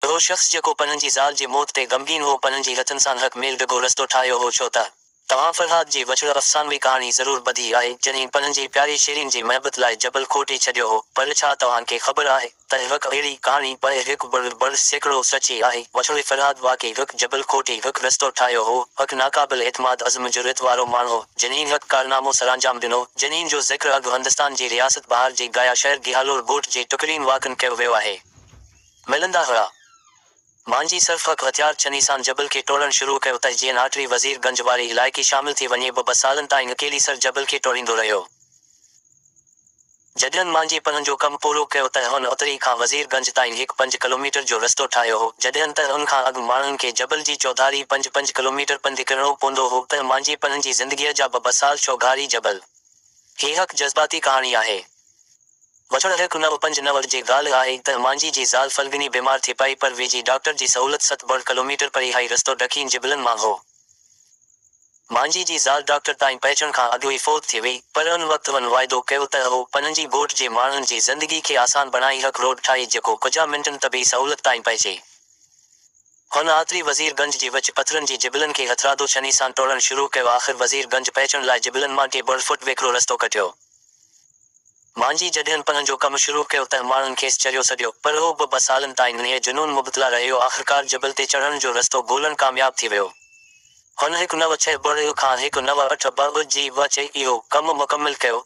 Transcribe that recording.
उहो शख़्स जेको पंहिंजी जी ज़ाल जी मौत ते ग़मगीन हो पंहिंजी हथनि सां हक़ मेल ॾिघो रस्तो ठाहियो हो। छो त तव्हां फरहाद जी वचड़ अफ़सानवी कहाणी ज़रूर ॿुधी आहे जॾहिं पंहिंजी प्यारी शेरीन जी महबत लाइ जबल खोटे छॾियो हो। पर छा तव्हांखे ख़बर आहे त हिकु अहिड़ी कहाणी पर हिकु बड़ सैकड़ो सची आहे। वचड़ फरहाद वाक़ई हिकु जबल खोटे हिकु रस्तो ठाहियो हो। हिकु नाक़ाबिल एतमाद अज़्म जुर्रत वारो माण्हू हो जंहिं हिकु कारनामो सरअंजाम ॾिनो जंहिं जो ज़िक्र अॻु हिंदुस्तान जी रियासत बहार जी गाया शहर गिहालोर ॻोठ जे टुकरीन वाक़िअनि कयो वियो आहे। मिलंदा हुआ मांझी सिर्फ़ हिकु हथियार छनी सां जबल खे टोड़णु शुरू कयो त जीअं आटरी वज़ीरगंज वारी इलाइक़ी शामिल थी वञे। ॿ सालनि ताईं अकेली सर जबल खे टोड़ींदो रहियो। जॾहिं मांझी पंहिंजो कमु पूरो कयो त हुन उतरी खां वज़ीरगंज ताईं हिकु 5 किलोमीटर जो रस्तो ठाहियो हो। जॾहिं त हुन खां अॻु माण्हुनि खे जबल जी चौधारी 5 किलोमीटर पंधु किरणो पवंदो हो त मांझी पंहिंजी ज़िंदगीअ जा 2 साल छो घारी जबल। हीअ हिकु जज़्बाती कहाणी आहे। वचड़ 1959 जी ॻाल्हि आहे त मांझी जी ज़ाल फलगनी बीमार थी पई पर वेझी डॉक्टर जी सहूलत 7 किलोमीटर परे हाई रस्तो ॾखीन जिबलनि मां हो। मांझी जी ज़ाल डॉक्टर ताईं पहुचण खां अॻु ई फ़ौत थी वई पर उन वक़्तु हुन वाइदो कयो त उहो पंहिंजी ॻोठ जे माण्हुनि जी ज़िंदगी खे आसान बणाई हिकु रोड ठाही जेको कुझु मिंटनि तबी सहूलत ताईं पहुचे। हुन आतरी वज़ीरगंज जी विच पथरनि जी जिबलनि खे हथरादो छनी सां टोड़णु शुरू कयो। आख़िर वज़ीरगंज पहुचण लाइ जिबलनि मां 2 फुट वेकिरो रस्तो कटियो। मांझी जॾहिं पंहिंजो कमु शुरू कयो त माण्हुनि खेसि चरियो सॼियो पर उहो 2 सालनि ताईं इन्हे जुनून मुबतला रहियो। आख़िरकार जबल ते चढ़ण जो रस्तो ॻोल्हणु कामयाब थी वियो। हुन 1962 खां 1982 जी विच इहो कमु मुकमिल कयो।